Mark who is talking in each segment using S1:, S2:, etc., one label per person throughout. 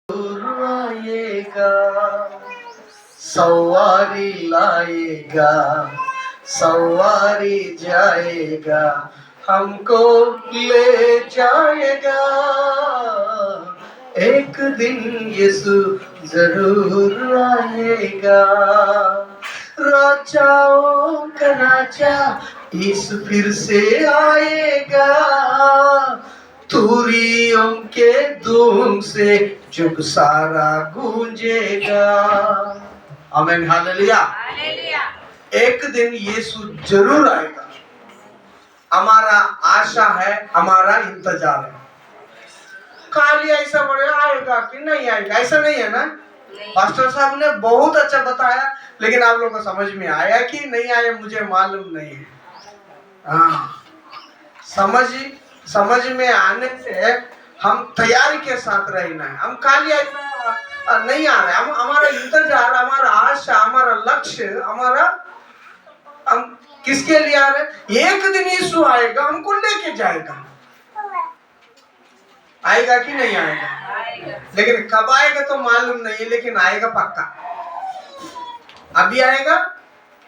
S1: आएगा, सवारी लाएगा, सवारी जाएगा, हमको ले जाएगा। एक दिन यीशु जरूर आएगा। राजाओं का राजा यीशु फिर से आएगा। तुरियों के धूम से जुग सारा गूंजेगा। आमीन, हालेलुया। एक दिन यीशु जरूर आएगा। हमारा आशा है, हमारा इंतजार है। खाली ऐसा बोले आएगा कि नहीं आएगा, ऐसा नहीं है ना। पास्टर साहब ने बहुत अच्छा बताया, लेकिन आप लोगों को समझ में आया कि नहीं आया मुझे मालूम नहीं है। हाँ, समझ में आने से हम तैयारी के साथ रहना है। हम खाली ऐसा नहीं आ रहे, हम हमारा इंतजार, हमारा आशा, हमारा लक्ष्य, हम किसके लिए आ रहे हैं? एक दिन यीशु आएगा, हमको लेके जाएगा। आएगा कि नहीं आएगा? लेकिन कब आएगा तो मालूम नहीं है, लेकिन आएगा पक्का। अभी आएगा,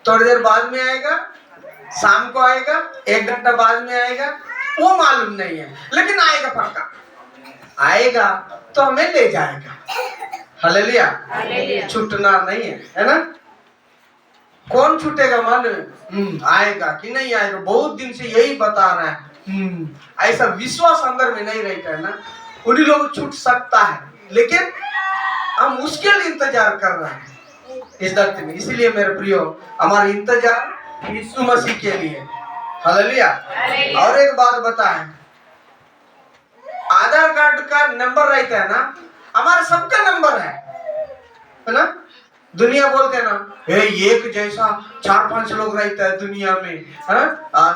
S1: थोड़ी देर बाद में आएगा, शाम को आएगा, 1 घंटा बाद में आएगा, वो मालूम नहीं है, लेकिन आएगा पक्का। आएगा तो हमें ले जाएगा। हालेलुया। छूटना नहीं है ना। कौन छूटेगा मालूम? आएगा कि नहीं आएगा, बहुत दिन से यही बता रहा है। ऐसा विश्वास अंदर में नहीं रहता है ना, उन्हीं लोग छूट सकता है, लेकिन हम उसके लिए इंतजार कर रहे हैं इस धरती में। इसलिए मेरे प्रियो, हमारा इंतजार यीशु मसीह के लिए। हालेलुया। और एक बात बताएं, आधार कार्ड का नंबर रहता है ना, हमारा सबका नंबर है ना। दुनिया बोलते हैं ना, एक जैसा 4-5 लोग रहता है दुनिया में, है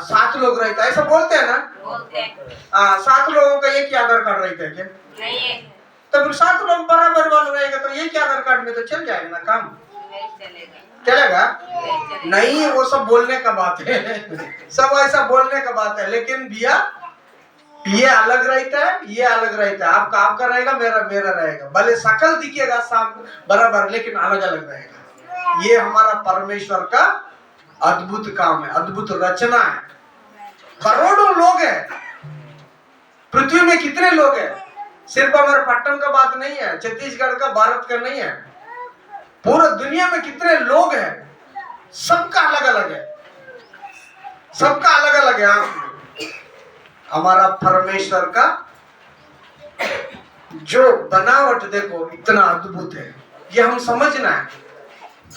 S1: 7 लोग रहता है, ऐसा बोलते हैं ना। 7 लोगों का एक ही आधार कार्ड रहता है क्या? नहीं है। तो फिर 7 लोग बराबर वाला रहेगा तो एक ही आधार कार्ड में तो चल जाएगा ना काम। चलेगा नहीं, वो सब बोलने का बात है। सब ऐसा बोलने का बात है, लेकिन भैया ये अलग रहता है, ये अलग रहता है। आपका रहेगा, मेरा रहेगा। भले शकल दिखेगा सब बराबर, लेकिन अलग अलग रहेगा। ये हमारा परमेश्वर का अद्भुत काम है, अद्भुत रचना है। करोड़ों लोग हैं पृथ्वी में। कितने लोग हैं? सिर्फ हमारे पट्टन का बात नहीं है, छत्तीसगढ़ का, भारत का नहीं है, पूरा दुनिया में कितने लोग हैं। सबका अलग अलग है, सबका अलग अलग है। हमारा परमेश्वर का जो बनावट देखो इतना अद्भुत है, ये हम समझना है।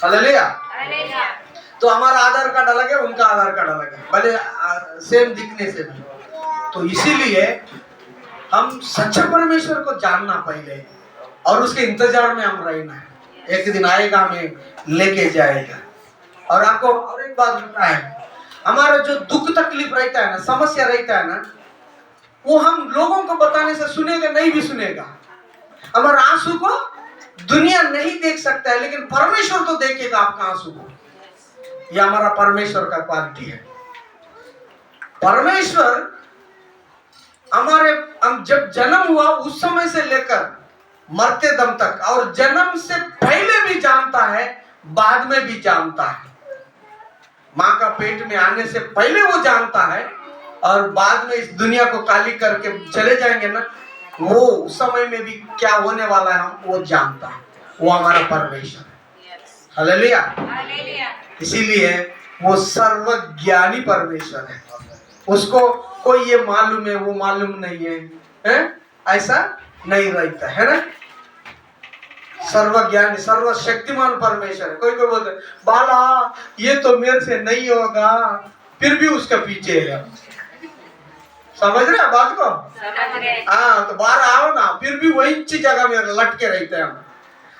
S1: हालेलुया। तो हमारा आधार कार्ड अलग है, उनका आधार कार्ड अलग है, भले सेम दिखने से भी। तो इसीलिए हम सच्चे परमेश्वर को जानना पहले, और उसके इंतजार में हम रहना है। एक दिन आएगा, हमें लेके जाएगा। और आपको और एक बात बताएं, हमारा जो दुख तकलीफ रहता है ना, समस्या रहता है ना, वो हम लोगों को बताने से सुनेगा नहीं भी सुनेगा। हमारे आंसू को दुनिया नहीं देख सकता है, लेकिन परमेश्वर तो देखेगा आपका आंसू को। यह हमारा परमेश्वर का क्वालिटी है। परमेश्वर हम जब जन्म हुआ उस समय से लेकर मरते दम तक, और जन्म से पहले भी जानता है, बाद में भी जानता है। माँ का पेट में आने से पहले वो जानता है, और बाद में इस दुनिया को खाली करके चले जाएंगे ना, वो उस समय में भी क्या होने वाला है हम वो जानता है। वो हमारा परमेश्वर है। हालेलुया। इसीलिए वो सर्वज्ञानी परमेश्वर है। उसको कोई ये मालूम है, वो मालूम नहीं है, ऐसा नहीं रहता है ना। सर्वज्ञानी, सर्वशक्तिमान परमेश्वर है। कोई बोलते बाला ये तो मेरे से नहीं होगा, फिर भी उसका पीछे है। समझ रहे बात को? हाँ, तो बाहर आओ ना, फिर भी वही जगह में लटके रहते हैं।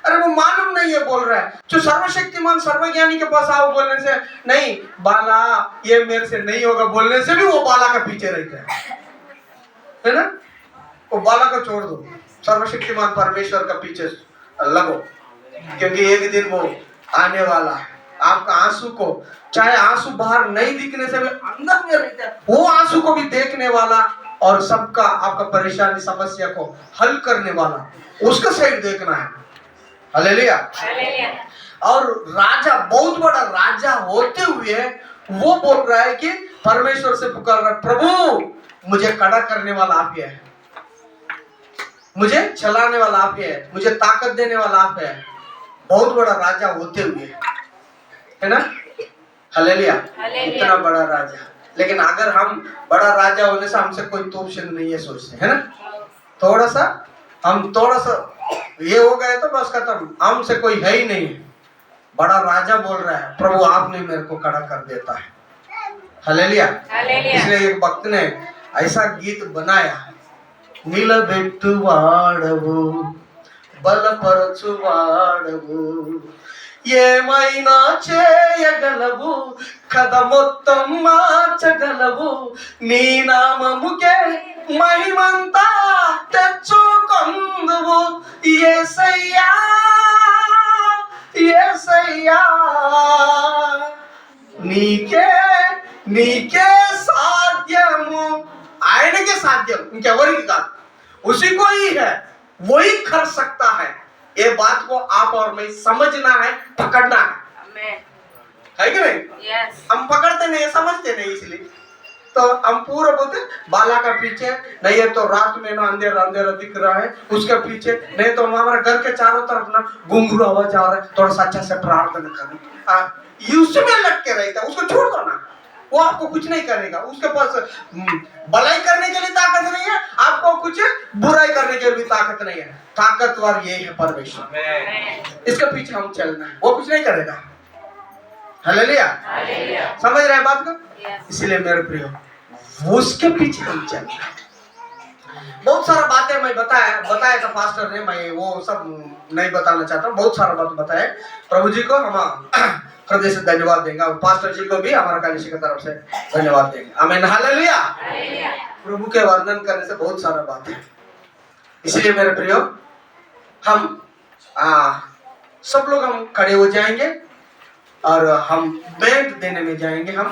S1: अरे वो मालूम नहीं है बोल रहा है। जो सर्वशक्तिमान सर्वज्ञानी के पास आओ बोलने से नहीं, बाला ये मेरे से नहीं होगा बोलने से भी वो बाला का पीछे रहते हैं, है ना। वो बाला को छोड़ दो, सर्वशक्तिमान परमेश्वर का पीछे लगो, क्योंकि एक दिन वो आने वाला है। आपका आंसू को, चाहे आंसू बाहर नहीं दिखने से भी अंदर में रहता है, वो आंसू को भी देखने वाला और सबका आपका परेशानी समस्या को हल करने वाला, उसका साइड देखना है। हालेलुया। और राजा, बहुत बड़ा राजा होते हुए वो बोल रहा है कि परमेश्वर से पुकार रहा है, प्रभु मुझे खड़ा करने वाला आप ही है, मुझे चलाने वाला आप ही है, मुझे ताकत देने वाला आप है। बहुत बड़ा राजा होते हुए, है ना? हालेलुया। इतना बड़ा राजा, लेकिन अगर हम बड़ा राजा होने से हमसे कोई तोपशन नहीं है सोचते, है ना? थोड़ा सा ये हो गए तो बस खत्म, हमसे कोई है ही नहीं। बड़ा राजा बोल रहा है, प्रभु आपने मेरे को खड़ा कर देता है। हालेलुया। इसलिए एक भक्त ने ऐसा गीत बनाया, నిలబెట్టువాడవు బలపరచువాడవు ఏమైనా చేయగలవు కథ మొత్తం మార్చగలవు నీ నామముకే మహిమంతా తెచ్చుకొందువు యేసయ్యా యేసయ్యా నీకే నీకే సాధ్యము ఆయనకే సాధ్యం ఇంకెవరికి కాదు उसी को ही है वही कर सकता है ये बात को आप और मैं समझना है पकड़ना है कि नहीं हम पकड़ते नहीं समझते नहीं इसलिए तो हम पूरा बोलते बाला का पीछे नहीं है तो रात में ना अंधेरा अंधेरा दिख रहा है उसके पीछे नहीं तो हमारे घर के चारों तरफ ना घुंघरू आवाज आ रहा है थोड़ा सा अच्छा से प्रार्थना करें उसमें लग के रहता है उसको छोड़ दो ना वो आपको कुछ नहीं करेगा उसके पास भलाई करने के लिए ताकत नहीं है आपको कुछ बुराई करने के लिए ताकत नहीं है ताकतवर ये है परमेश्वर इसके पीछे हम चलना है वो कुछ नहीं करेगा हालेलुया समझ रहे हैं बात को इसलिए मेरे प्रियो उसके पीछे हम चलना है बहुत सारा बातें मैं बताया था पास्टर ने मैं वो सब नहीं बताना चाहता बहुत सारा बात बताया प्रभु जी को हम हृदय से धन्यवाद देंगे और पास्टर जी को भी हमारा कलीसिया की तरफ से धन्यवाद देंगे आमीन हालेलुया प्रभु के वर्णन करने से बहुत सारा बात है इसलिए मेरे प्रियो हम सब लोग हम खड़े हो जाएंगे और हम बैंड देने में जाएंगे हम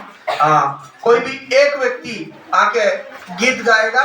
S1: कोई भी एक व्यक्ति आके गीत गाएगा